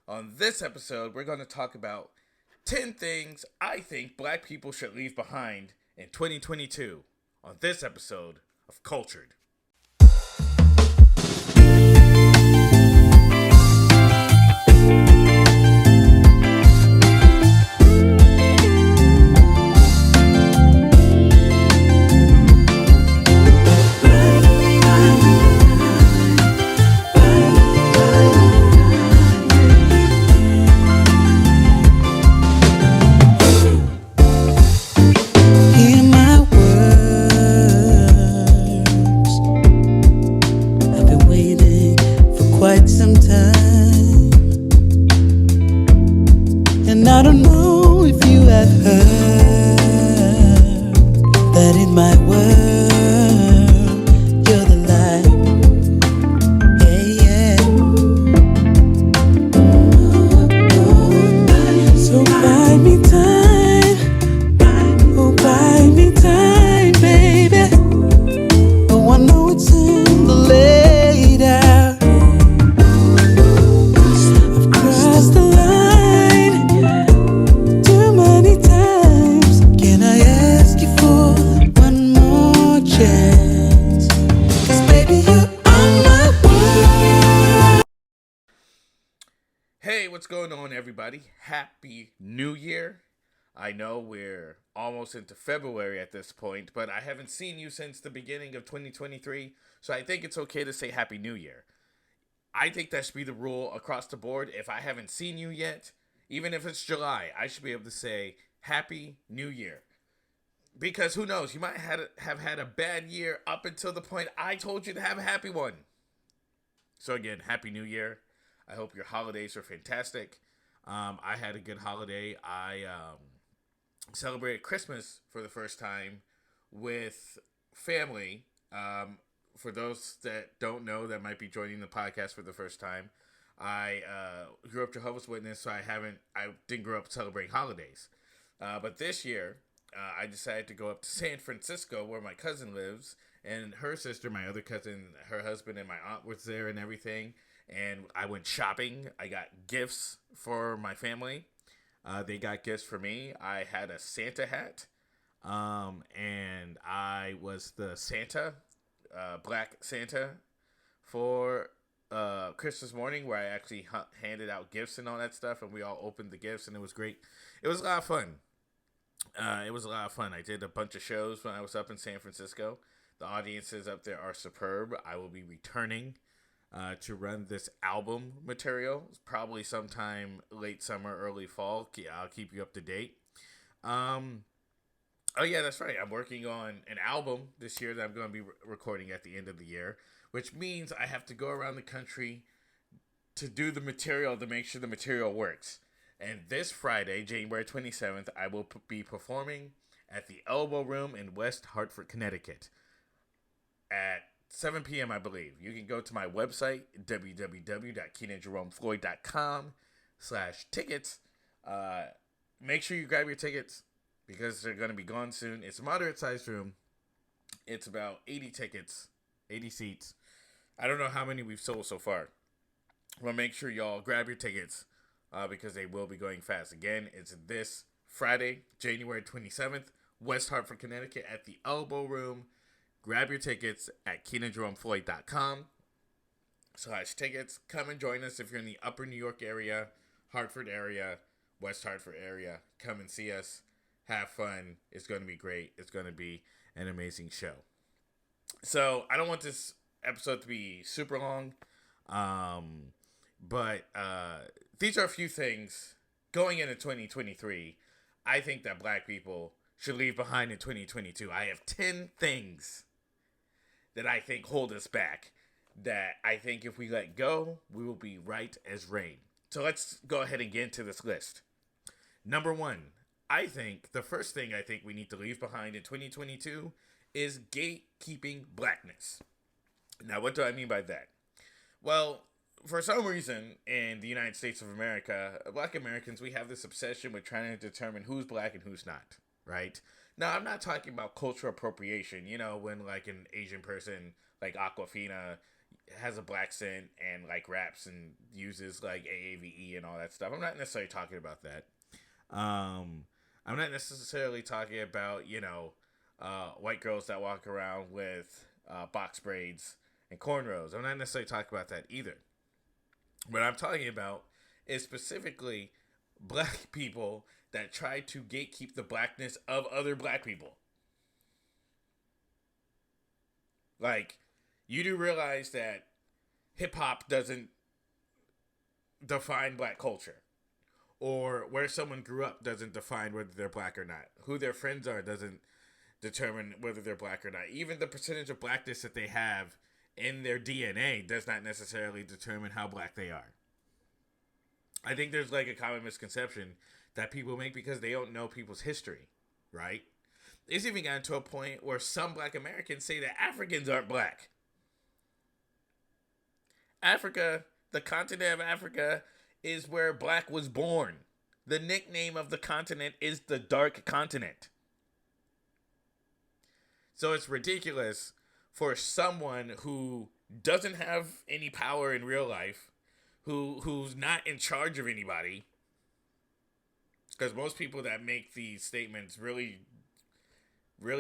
On this episode, we're going to talk about 10 things I think black people should leave behind in 2022 on this episode of Cultur'd. Hear my words. I've been waiting for quite some time, and I don't know if you have heard that in my world you're the light. Yeah, yeah. So buy me time. Oh, buy me time, baby. Oh, I know it's in the late hour. I've crossed the line too many times. Can I ask you for one more chance? 'Cause baby, you're on my world. Hey, what's going on, everybody? Happy New Year. I know we're almost into February at this point, but I haven't seen you since the beginning of 2023, so I think it's okay to say Happy New Year. I think that should be the rule across the board. If I haven't seen you yet, even if it's July, I should be able to say Happy New Year. Because who knows, you might have had a bad year up until the point I told you to have a happy one. So again, Happy New Year. I hope your holidays are fantastic. I had a good holiday. I celebrated Christmas for the first time with family. For those that don't know, that might be joining the podcast for the first time, I grew up Jehovah's Witness, so I didn't grow up celebrating holidays. But this year, I decided to go up to San Francisco, where my cousin lives, and her sister, my other cousin, her husband, and my aunt was there and everything. And I went shopping. I got gifts for my family. They got gifts for me. I had a Santa hat, and I was the Santa, Black Santa, for Christmas morning, where I actually handed out gifts and all that stuff, and we all opened the gifts, and it was great. It was a lot of fun. I did a bunch of shows when I was up in San Francisco. The audiences up there are superb. I will be returning to run this album material, probably sometime late summer, early fall. I'll keep you up to date. Oh yeah, that's right. I'm working on an album this year that I'm going to be recording at the end of the year, which means I have to go around the country to do the material to make sure the material works. And this Friday, January 27th, I will be performing at the Elbow Room in West Hartford, Connecticut at 7 p.m., I believe. You can go to my website, www.kenanjeromefloyd.com/tickets. Make sure you grab your tickets because they're going to be gone soon. It's a moderate-sized room. It's about 80 tickets, 80 seats. I don't know how many we've sold so far. Well, make sure y'all grab your tickets because they will be going fast. Again, it's this Friday, January 27th, West Hartford, Connecticut at the Elbow Room. Grab your tickets at KenanJeromeFloyd.com/tickets. Come and join us if you're in the upper New York area, Hartford area, West Hartford area. Come and see us. Have fun. It's going to be great. It's going to be an amazing show. So I don't want this episode to be super long, but these are a few things going into 2023 I think that black people should leave behind in 2022. I have 10 things that I think hold us back, that I think if we let go, we will be right as rain. So let's go ahead and get into this list. Number one, I think the first thing I think we need to leave behind in 2022 is gatekeeping blackness. Now, what do I mean by that? Well, for some reason in the United States of America, black Americans, we have this obsession with trying to determine who's black and who's not, right? Now, I'm not talking about cultural appropriation, you know, when like an Asian person like Aquafina has a black scent and like raps and uses like AAVE and all that stuff. I'm not necessarily talking about that. I'm not necessarily talking about, white girls that walk around with box braids and cornrows. I'm not necessarily talking about that either. What I'm talking about is specifically black people that try to gatekeep the blackness of other black people. Like, you do realize that hip hop doesn't define black culture. Or where someone grew up doesn't define whether they're black or not. Who their friends are doesn't determine whether they're black or not. Even the percentage of blackness that they have in their DNA does not necessarily determine how black they are. I think there's like a common misconception that people make because they don't know people's history, right? It's even gotten to a point where some black Americans say that Africans aren't black. Africa, the continent of Africa, is where black was born. The nickname of the continent is the Dark Continent. So it's ridiculous for someone who doesn't have any power in real life, who's not in charge of anybody, because most people that make these statements really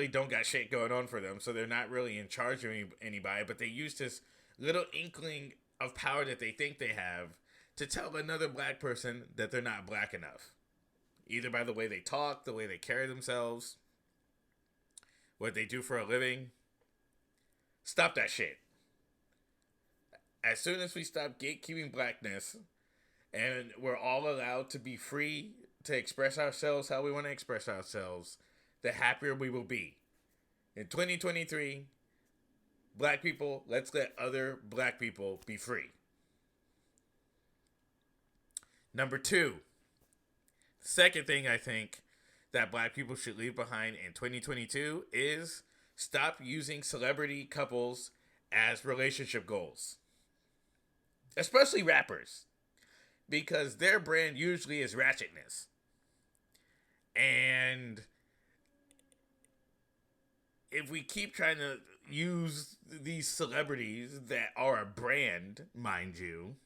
don't got shit going on for them, so they're not really in charge of anybody, but they use this little inkling of power that they think they have to tell another black person that they're not black enough. Either by the way they talk, the way they carry themselves, what they do for a living. Stop that shit. As soon as we stop gatekeeping blackness and we're all allowed to be free to express ourselves how we want to express ourselves, the happier we will be. In 2023, black people, let's let other black people be free. Number 2, the second thing I think that black people should leave behind in 2022 is stop using celebrity couples as relationship goals. Especially rappers. Because their brand usually is ratchetness. And if we keep trying to use these celebrities that are a brand, mind you,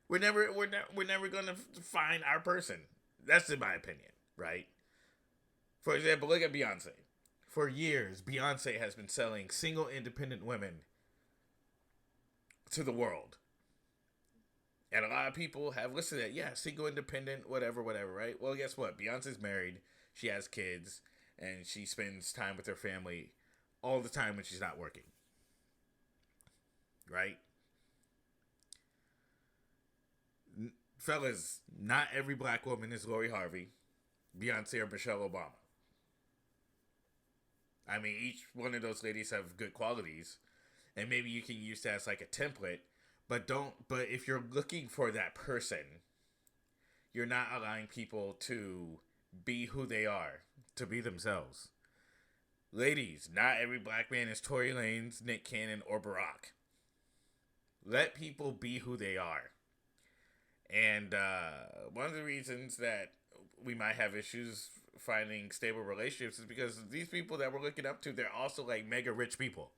we're never gonna find our person. That's in my opinion, right? For example, look at Beyonce. For years, Beyonce has been selling single independent women to the world. And a lot of people have listed it, yeah, single independent, whatever, right? Well, guess what? Beyonce's married, she has kids, and she spends time with her family all the time when she's not working. Right? Fellas, not every black woman is Lori Harvey, Beyonce, or Michelle Obama. I mean, each one of those ladies have good qualities, and maybe you can use that as like a template, but if you're looking for that person, you're not allowing people to be who they are, to be themselves. Ladies, not every black man is Tory Lanez, Nick Cannon, or Barack. Let people be who they are. And one of the reasons that we might have issues finding stable relationships is because these people that we're looking up to, they're also like mega rich people.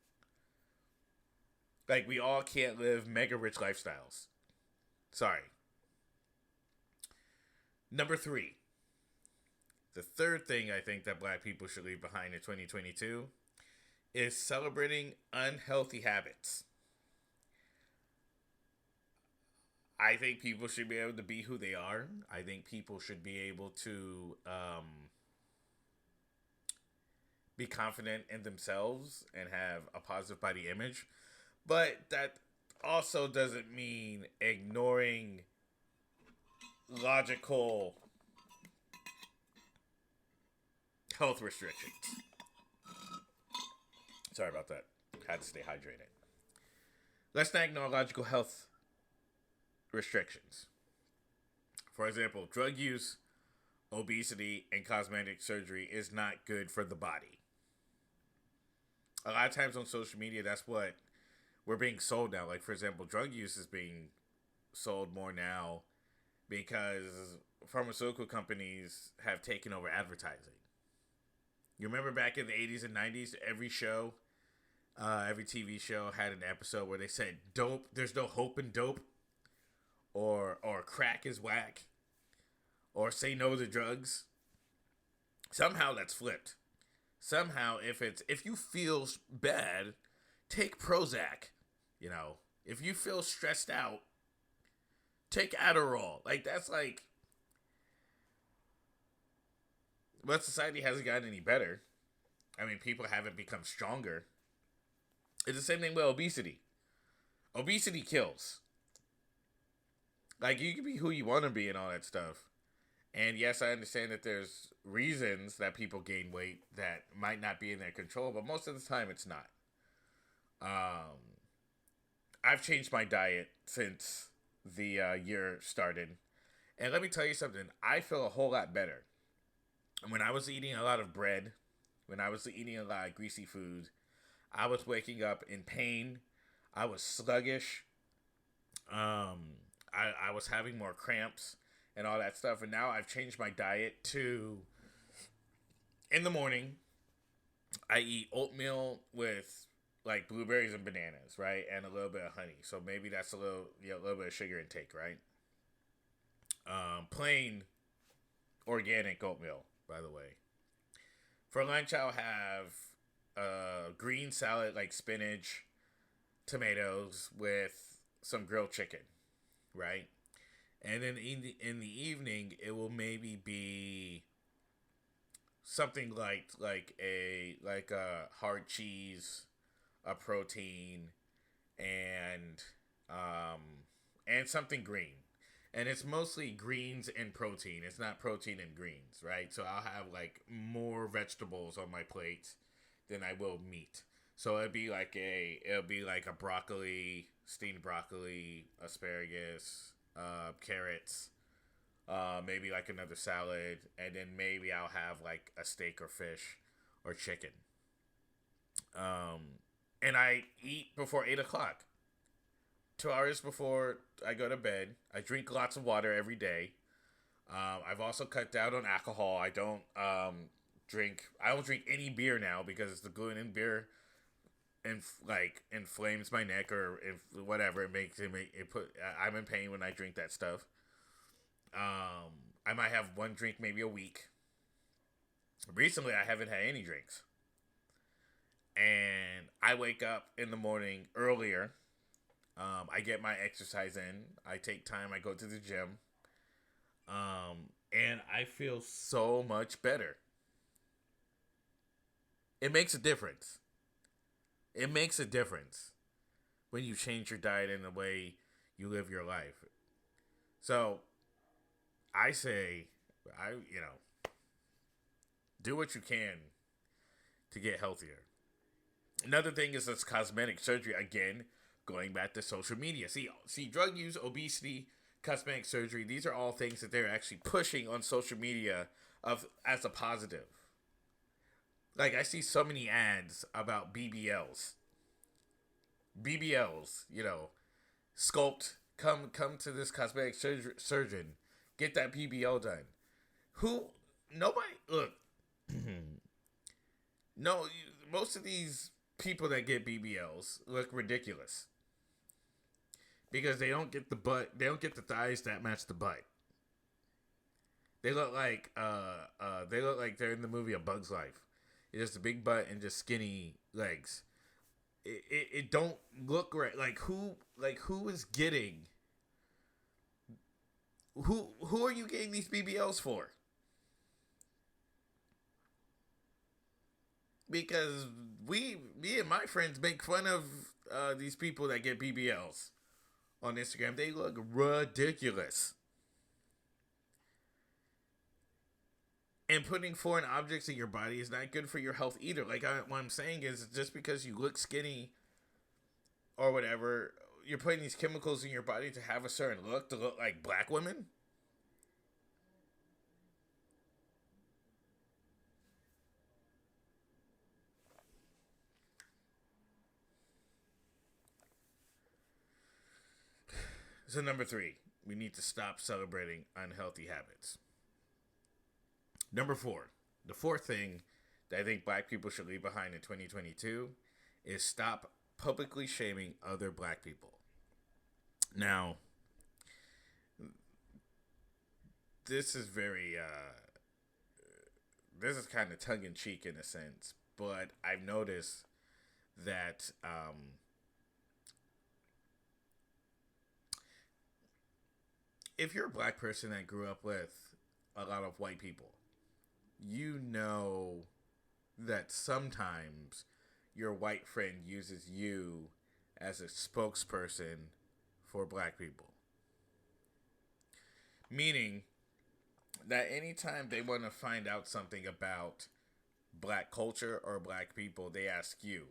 Like, we all can't live mega rich lifestyles. Sorry. Number 3. The third thing I think that black people should leave behind in 2022 is celebrating unhealthy habits. I think people should be able to be who they are. I think people should be able to be confident in themselves and have a positive body image. But that also doesn't mean ignoring logical health restrictions. Sorry about that. Had to stay hydrated. Let's not ignore logical health restrictions. For example, drug use, obesity, and cosmetic surgery is not good for the body. A lot of times on social media, that's what we're being sold now. Like, for example, drug use is being sold more now because pharmaceutical companies have taken over advertising. You remember back in the 80s and 90s, every show Every TV show had an episode where they said dope. There's no hope in dope, or crack is whack, or say no to drugs. Somehow that's flipped. Somehow, if you feel bad, take Prozac. You know, if you feel stressed out, take Adderall. Like that's like, but society hasn't gotten any better. I mean, people haven't become stronger. It's the same thing with obesity. Obesity kills. Like, you can be who you want to be and all that stuff. And yes, I understand that there's reasons that people gain weight that might not be in their control, but most of the time it's not. I've changed my diet since the year started. And let me tell you something. I feel a whole lot better. When I was eating a lot of bread, when I was eating a lot of greasy food, I was waking up in pain. I was sluggish. I was having more cramps and all that stuff. And now I've changed my diet to, in the morning, I eat oatmeal with like blueberries and bananas, right? And a little bit of honey. So maybe that's a little bit of sugar intake, right? Plain organic oatmeal, by the way. For lunch, I'll have green salad, like spinach, tomatoes with some grilled chicken, right? And then in the evening, it will maybe be something like a hard cheese, a protein, and something green. And it's mostly greens and protein. It's not protein and greens, right? So I'll have like more vegetables on my plate than I will meat. So it'll be like a broccoli, steamed broccoli, asparagus, carrots, maybe like another salad, and then maybe I'll have like a steak or fish or chicken. And I eat before 8 o'clock. 2 hours before I go to bed. I drink lots of water every day. I've also cut down on alcohol. I don't drink any beer now because the gluten in beer inflames my neck or whatever. I'm in pain when I drink that stuff. I might have one drink maybe a week. Recently, I haven't had any drinks. And I wake up in the morning earlier. I get my exercise in. I take time. I go to the gym. And I feel so much better. It makes a difference. It makes a difference when you change your diet and the way you live your life. So, I say, do what you can to get healthier. Another thing is this cosmetic surgery. Again, going back to social media. See, drug use, obesity, cosmetic surgery, these are all things that they're actually pushing on social media as a positive. Like, I see so many ads about BBLs. BBLs, sculpt, come to this cosmetic surgeon, get that BBL done. Look, no, most of these people that get BBLs look ridiculous. Because they don't get the thighs that match the butt. They look like they're in the movie A Bug's Life. It's just a big butt and just skinny legs. It don't look right. Who is getting? Who are you getting these BBLs for? Because me and my friends make fun of these people that get BBLs on Instagram. They look ridiculous. And putting foreign objects in your body is not good for your health either. What I'm saying is, just because you look skinny or whatever, you're putting these chemicals in your body to have a certain look, to look like black women. So number 3, we need to stop celebrating unhealthy habits. Number 4, the fourth thing that I think black people should leave behind in 2022 is stop publicly shaming other black people. Now, this is very this is kind of tongue in cheek in a sense, but I've noticed that if you're a black person that grew up with a lot of white people, you know that sometimes your white friend uses you as a spokesperson for black people. Meaning that anytime they want to find out something about black culture or black people, they ask you.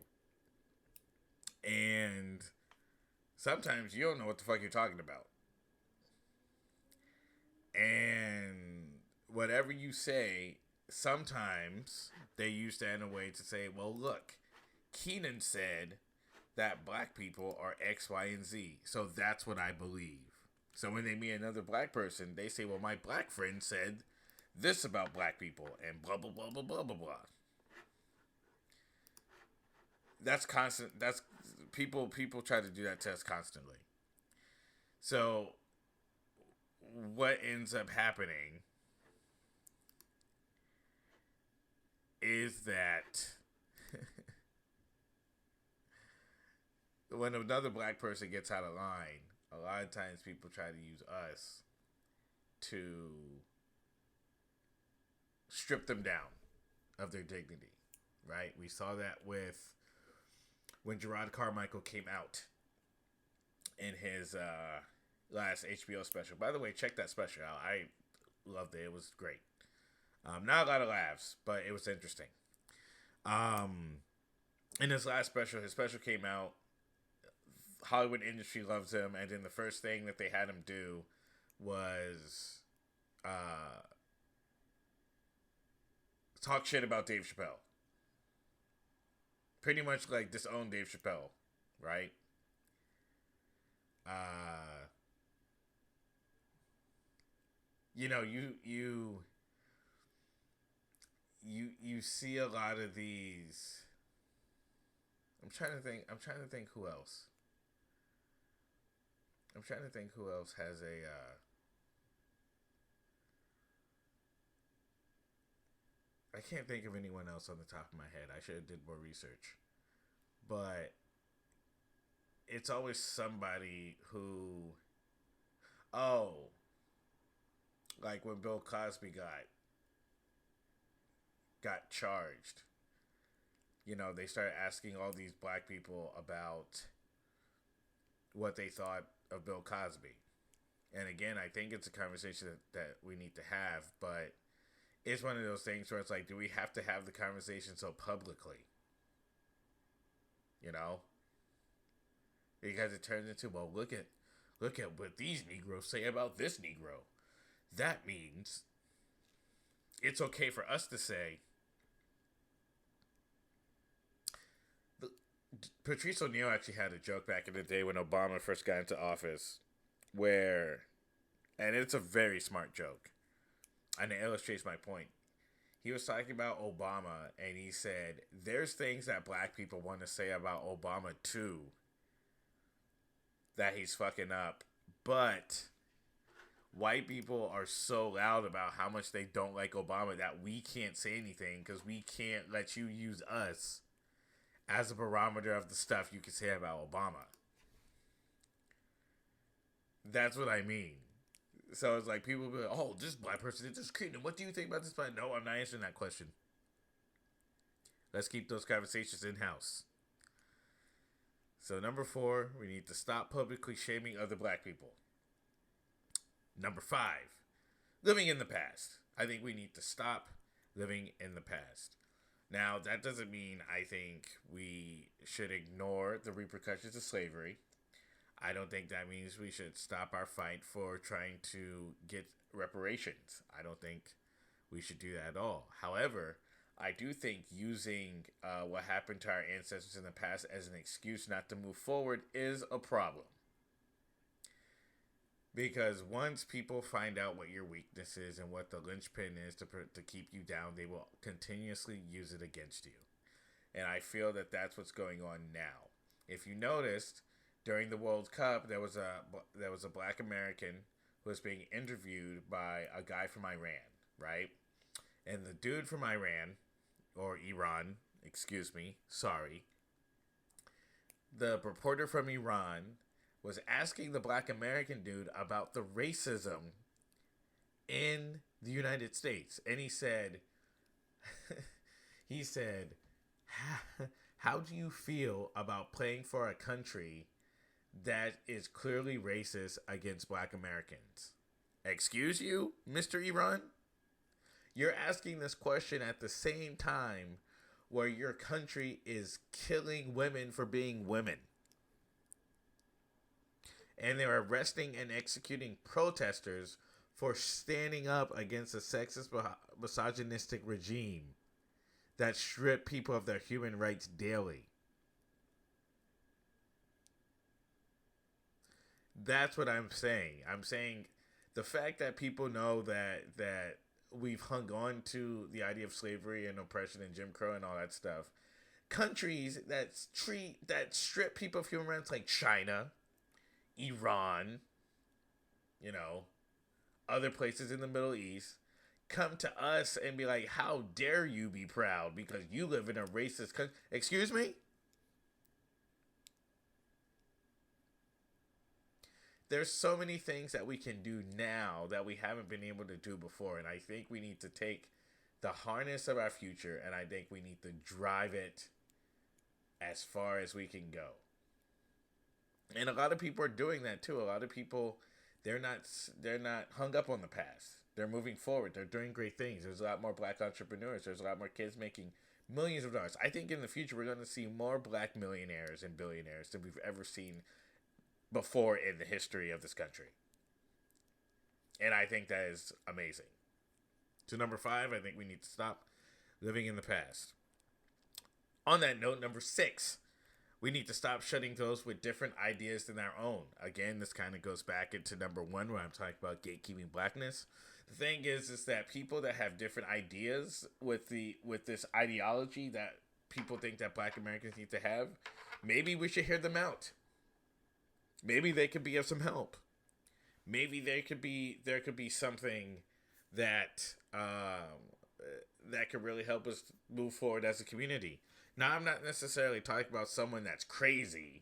And sometimes you don't know what the fuck you're talking about. And whatever you say, sometimes they use that in a way to say, well, look, Kenan said that black people are X, Y, and Z. So that's what I believe. So when they meet another black person, they say, well, my black friend said this about black people and blah, blah, blah, blah, blah, blah, blah. That's constant. That's people try to do that to us constantly. So what ends up happening is that when another black person gets out of line, a lot of times people try to use us to strip them down of their dignity, right? We saw that with when Gerard Carmichael came out in his last HBO special. By the way, check that special out. I loved it. It was great. Not a lot of laughs, but it was interesting. In his last special, his special came out. Hollywood industry loves him, and then the first thing that they had him do was talk shit about Dave Chappelle. Pretty much like disown Dave Chappelle, right? You know, you see a lot of these. I'm trying to think who else. I'm trying to think who else has a I can't think of anyone else on the top of my head. I should have did more research. But it's always somebody who like when Bill Cosby got charged. You know, they started asking all these black people about what they thought of Bill Cosby. And again, I think it's a conversation that we need to have, but it's one of those things where it's like, do we have to have the conversation so publicly? You know? Because it turns into, well, look at what these Negroes say about this Negro. That means it's okay for us to say, Patrice O'Neal actually had a joke back in the day when Obama first got into office where, and it's a very smart joke, and it illustrates my point. He was talking about Obama, and he said, there's things that black people want to say about Obama too that he's fucking up, but white people are so loud about how much they don't like Obama that we can't say anything because we can't let you use us as a barometer of the stuff you can say about Obama. That's what I mean. So it's like people be like, oh, this black person is just Kenan. What do you think about this black? No, I'm not answering that question. Let's keep those conversations in-house. So number 4, we need to stop publicly shaming other black people. Number 5, living in the past. I think we need to stop living in the past. Now, that doesn't mean I think we should ignore the repercussions of slavery. I don't think that means we should stop our fight for trying to get reparations. I don't think we should do that at all. However, I do think using what happened to our ancestors in the past as an excuse not to move forward is a problem. Because once people find out what your weakness is and what the linchpin is to keep you down, they will continuously use it against you. And I feel that that's what's going on now. If you noticed, during the World Cup, there was a black American who was being interviewed by a guy from Iran, right? And the dude from Iran, or Iran, excuse me, sorry, the reporter from Iran was asking the black American dude about the racism in the United States. And he said, he said, how do you feel about playing for a country that is clearly racist against black Americans? Excuse you, Mr. Iran? You're asking this question at the same time where your country is killing women for being women. And they're arresting and executing protesters for standing up against a sexist, misogynistic regime that strip people of their human rights daily. That's what I'm saying. I'm saying the fact that people know that we've hung on to the idea of slavery and oppression and Jim Crow and all that stuff. Countries that strip people of human rights, like China, Iran, other places in the Middle East, come to us and be like, how dare you be proud because you live in a racist country? Excuse me? There's so many things that we can do now that we haven't been able to do before. And I think we need to take the harness of our future and I think we need to drive it as far as we can go. And a lot of people are doing that too. A lot of people, they're not hung up on the past. They're moving forward. They're doing great things. There's a lot more black entrepreneurs. There's a lot more kids making millions of dollars. I think in the future we're going to see more black millionaires and billionaires than we've ever seen before in the history of this country. And I think that is amazing. So number 5, I think we need to stop living in the past. On that note, number 6, we need to stop shutting those with different ideas than our own. Again, this kind of goes back into number 1 where I'm talking about gatekeeping blackness. The thing is that people that have different ideas with this ideology that people think that black Americans need to have, maybe we should hear them out. Maybe they could be of some help. Maybe there could be something that that could really help us move forward as a community. Now, I'm not necessarily talking about someone that's crazy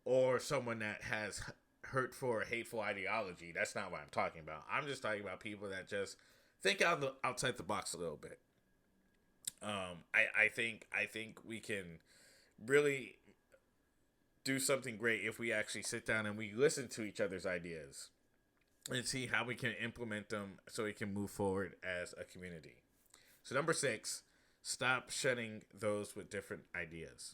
or someone that has hurtful or hateful ideology. That's not what I'm talking about. I'm just talking about people that just think outside the box a little bit. I think we can really do something great if we actually sit down and we listen to each other's ideas and see how we can implement them so we can move forward as a community. So number 6, stop shutting those with different ideas.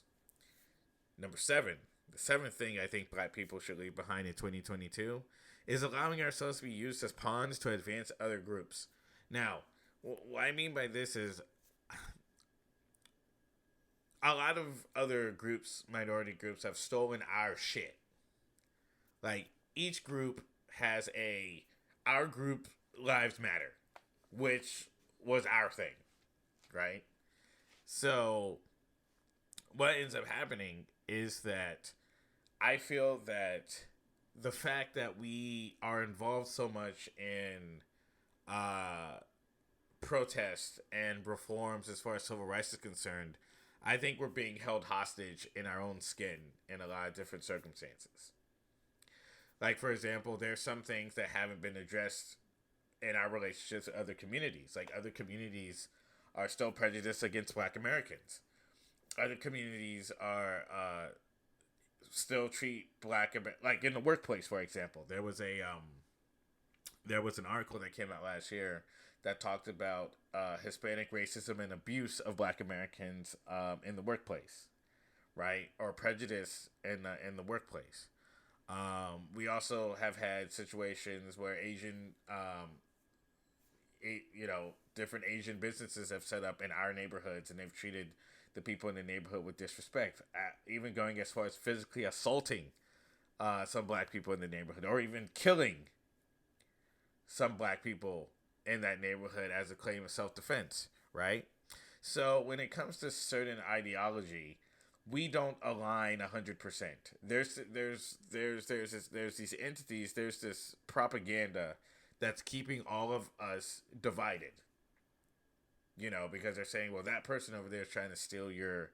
Number 7, the 7th thing I think black people should leave behind in 2022 is allowing ourselves to be used as pawns to advance other groups. Now, what I mean by this is a lot of other groups, minority groups, have stolen our shit. Like, each group has our group lives matter, which was our thing, right? So, what ends up happening is that I feel that the fact that we are involved so much in protests and reforms as far as civil rights is concerned, I think we're being held hostage in our own skin in a lot of different circumstances. Like, for example, there's some things that haven't been addressed in our relationships with other communities. Like, other communities are still prejudiced against black Americans. Other communities are still treat black, like in the workplace, for example. There was an article that came out last year that talked about Hispanic racism and abuse of black Americans in the workplace, right? Or prejudice in the workplace. We also have had situations where different Asian businesses have set up in our neighborhoods and they've treated the people in the neighborhood with disrespect, even going as far as physically assaulting some black people in the neighborhood, or even killing some black people in that neighborhood as a claim of self-defense, right? So when it comes to certain ideology, we don't align 100%. There's these entities. There's this propaganda that's keeping all of us divided. Because they're saying, well, that person over there is trying to steal your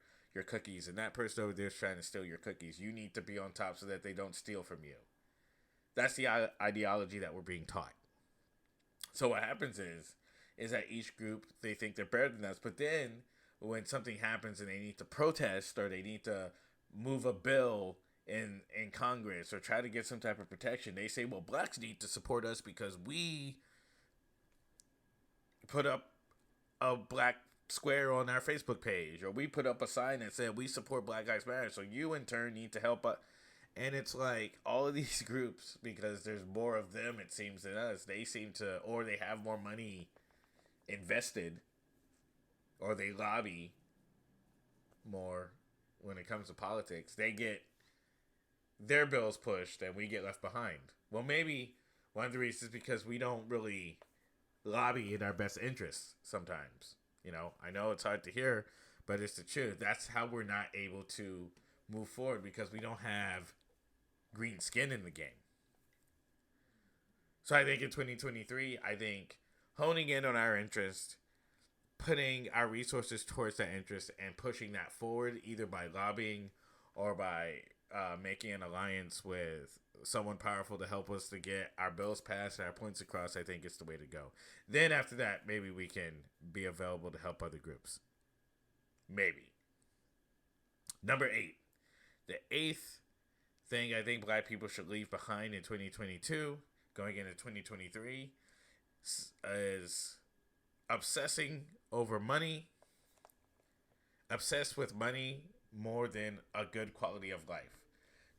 cookies, and that person over there is trying to steal your cookies. You need to be on top so that they don't steal from you. That's the ideology that we're being taught. So what happens is that each group, they think they're better than us, but then when something happens and they need to protest or they need to move a bill in Congress or try to get some type of protection, they say, well, blacks need to support us because we put up a black square on our Facebook page, or we put up a sign that said we support Black Lives Matter, so you in turn need to help us. And it's like all of these groups, because there's more of them, it seems, than us, they seem to, or they have more money invested, or they lobby more when it comes to politics. They get their bills pushed and we get left behind. Well, maybe one of the reasons is because we don't really lobby in our best interests sometimes. I know it's hard to hear, but it's the truth. That's how we're not able to move forward, because we don't have green skin in the game. So I think in 2023, honing in on our interest, putting our resources towards that interest and pushing that forward, either by lobbying or by making an alliance with someone powerful to help us to get our bills passed and our points across, I think it's the way to go. Then after that, maybe we can be available to help other groups. Maybe. Number 8. The 8th thing I think black people should leave behind in 2022, going into 2023, is obsessing over money. Obsessed with money more than a good quality of life.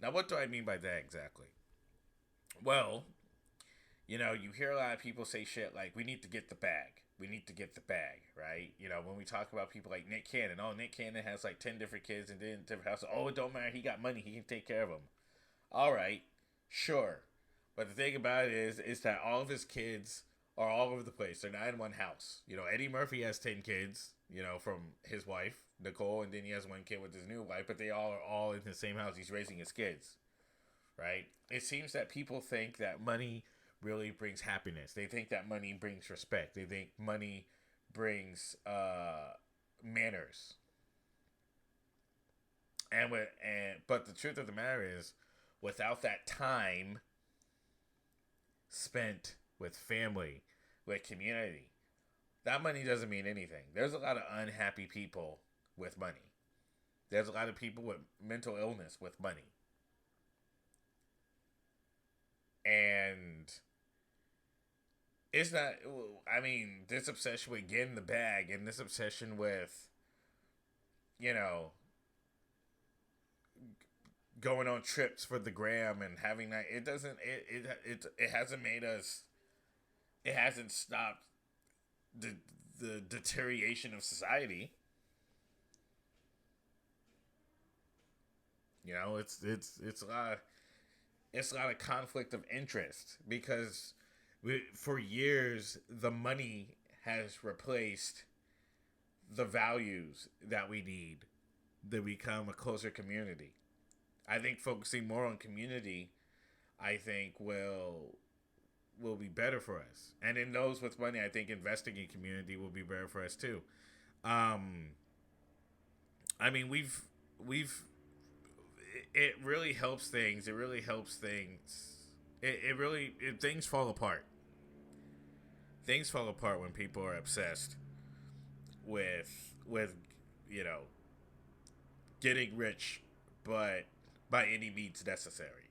Now, what do I mean by that exactly? Well, you hear a lot of people say shit like, we need to get the bag. We need to get the bag, right? When we talk about people like Nick Cannon. Oh, Nick Cannon has like 10 different kids and 10 different houses. Oh, it don't matter. He got money. He can take care of them. All right, sure. But the thing about it is that all of his kids are all over the place. They're not in one house. Eddie Murphy has 10 kids, from his wife, Nicole, and then he has one kid with his new wife, but they all are all in the same house. He's raising his kids, right? It seems that people think that money really brings happiness. They think that money brings respect. They think money brings manners. But the truth of the matter is, without that time spent with family, with community, that money doesn't mean anything. There's a lot of unhappy people with money. There's a lot of people with mental illness with money. And it's not, this obsession with getting the bag and this obsession with, going on trips for the gram and having that, it hasn't made us, it hasn't stopped the deterioration of society. It's a lot of conflict of interest, because for years the money has replaced the values that we need to become a closer community. I think focusing more on community, I think will be better for us. And in those with money, I think investing in community will be better for us too. It really helps things. It really helps things. Things fall apart. Things fall apart when people are obsessed with getting rich, but by any means necessary.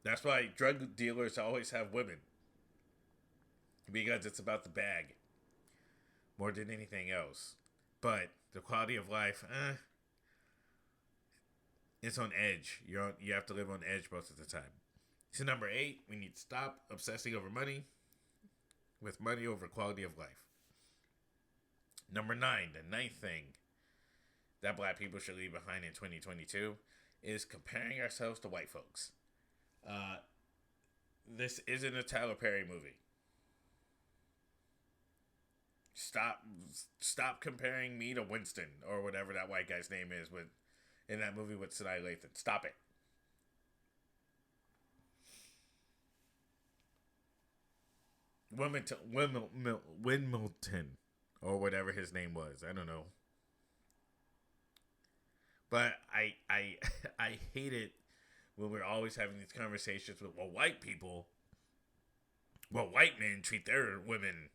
That's why drug dealers always have women, because it's about the bag more than anything else. But the quality of life, it's on edge. You have to live on edge most of the time. So number 8, we need to stop obsessing over money, with money over quality of life. Number 9, the 9th thing that black people should leave behind in 2022 is comparing ourselves to white folks. This isn't a Tyler Perry movie. Stop comparing me to Winston or whatever that white guy's name is in that movie with Sinai Lathan. Stop it. Winmilton or whatever his name was. I don't know. But I hate it when we're always having these conversations with white people. Well, white men treat their women,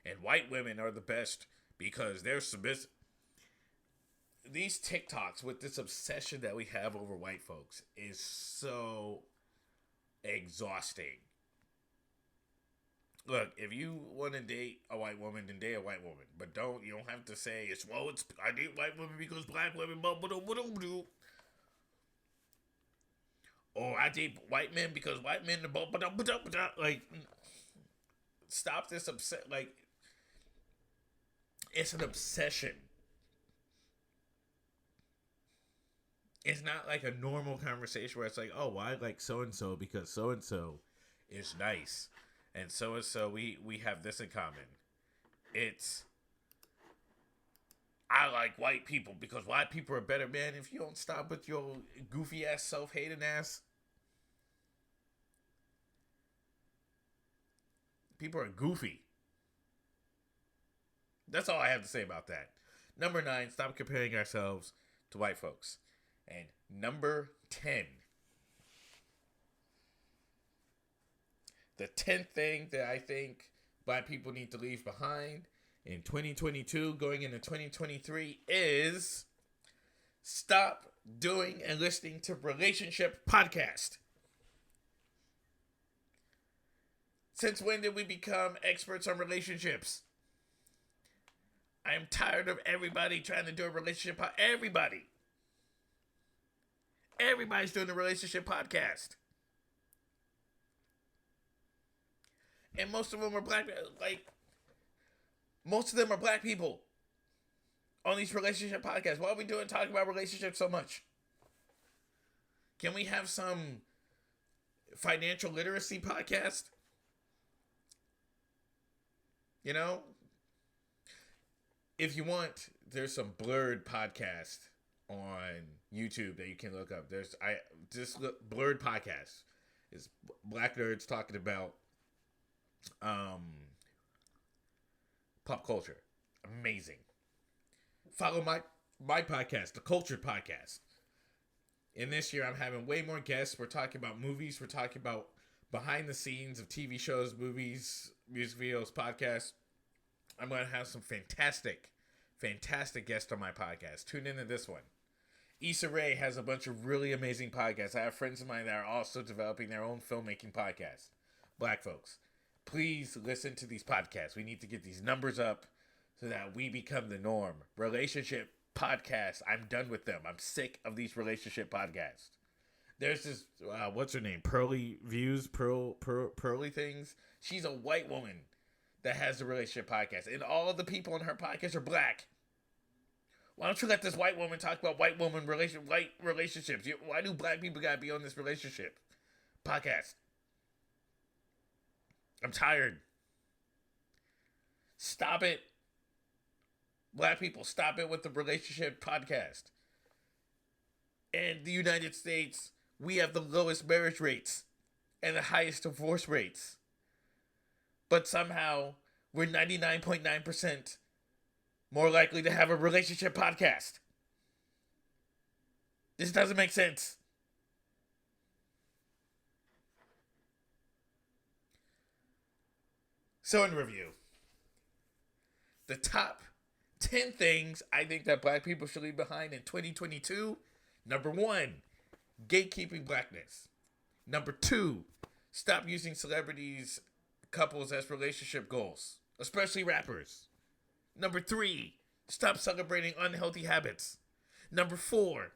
and white women are the best because they're submissive. These TikToks with this obsession that we have over white folks is so exhausting. Look, if you want to date a white woman, then date a white woman. But you don't have to say, I date white women because black women, or I date white men because white men, like, stop this it's an obsession. It's not like a normal conversation where it's like, oh, well, I like so-and-so because so-and-so is nice. And so we have this in common. It's, I like white people because white people are better. Man, if you don't stop with your goofy ass, self-hating ass, people are goofy. That's all I have to say about that. Number 9, stop comparing ourselves to white folks. And number 10. The 10th thing that I think black people need to leave behind in 2022 going into 2023 is stop doing and listening to relationship podcast. Since when did we become experts on relationships? I am tired of everybody trying to do a relationship podcast. Everybody's doing a relationship podcast. And most of them are black, most of them are black people on these relationship podcasts. Why are we talking about relationships so much? Can we have some financial literacy podcast? You know? If you want, there's some Blurred podcast on YouTube that you can look up. Blurred podcast. It's black nerds talking about pop culture. Amazing. Follow my podcast, the Kultur'd podcast. And this year I'm having way more guests. We're talking about movies. We're talking about behind the scenes of TV shows, movies, music videos, podcasts. I'm going to have some fantastic guests on my podcast. Tune into this one. Issa Rae has a bunch of really amazing podcasts. I have friends of mine that are also developing their own filmmaking podcast. Black folks, please listen to these podcasts. We need to get these numbers up so that we become the norm. Relationship podcasts, I'm done with them. I'm sick of these relationship podcasts. There's this, what's her name? Pearly Things. She's a white woman that has a relationship podcast. And all of the people on her podcast are black. Why don't you let this white woman talk about white relationships? Why do black people gotta be on this relationship podcast? I'm tired. Stop it. Black people, stop it with the relationship podcast. In the United States, we have the lowest marriage rates and the highest divorce rates. But somehow, we're 99.9% more likely to have a relationship podcast. This doesn't make sense. So in review, the top 10 things I think that black people should leave behind in 2022. Number 1, gatekeeping blackness. Number 2, stop using celebrities, couples as relationship goals, especially rappers. Number 3, stop celebrating unhealthy habits. Number 4,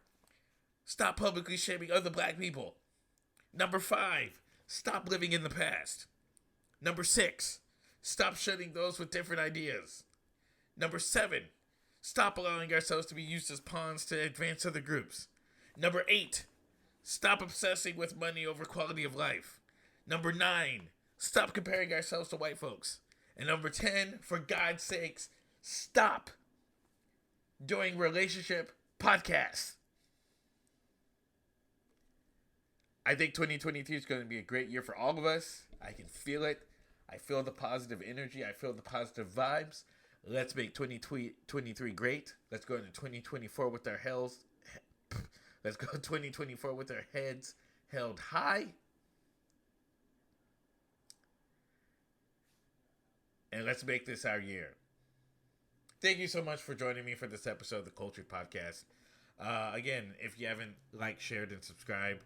stop publicly shaming other black people. Number 5, stop living in the past. Number 6, stop shunning those with different ideas. Number 7, stop allowing ourselves to be used as pawns to advance other groups. Number 8, stop obsessing with money over quality of life. Number 9, stop comparing ourselves to white folks. And number 10, for God's sakes, stop doing relationship podcasts. I think 2023 is going to be a great year for all of us. I can feel it. I feel the positive energy. I feel the positive vibes. Let's make 2023 great. Let's go into 2024 with our Let's go 2024 with our heads held high. And let's make this our year. Thank you so much for joining me for this episode of the Kultur'd podcast. Again, if you haven't liked, shared, and subscribed,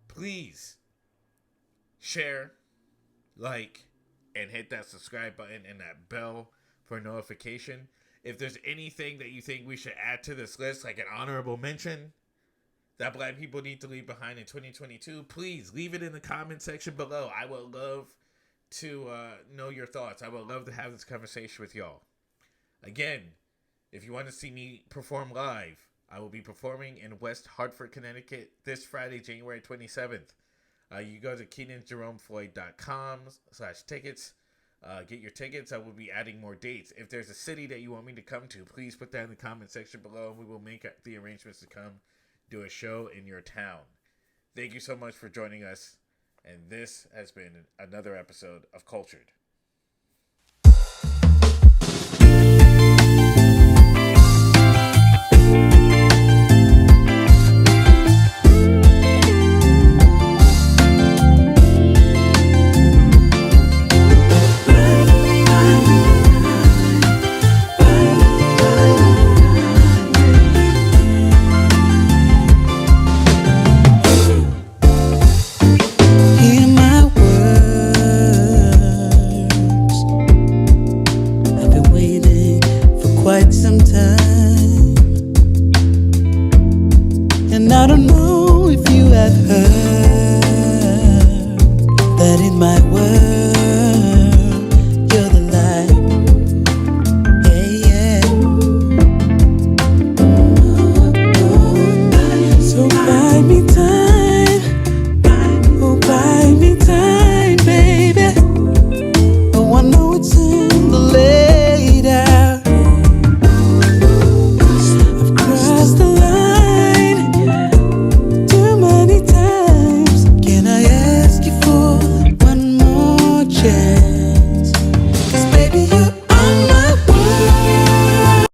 please share, like, and hit that subscribe button and that bell for notification. If there's anything that you think we should add to this list, like an honorable mention that Black people need to leave behind in 2022, please leave it in the comment section below. I would love to know your thoughts. I would love to have this conversation with y'all. Again, if you want to see me perform live, I will be performing in West Hartford, Connecticut this Friday, January 27th. You go to KenanJeromeFloyd.com/tickets. Get your tickets. I will be adding more dates. If there's a city that you want me to come to, please put that in the comment section below, and we will make the arrangements to come do a show in your town. Thank you so much for joining us, and this has been another episode of Kultur'd.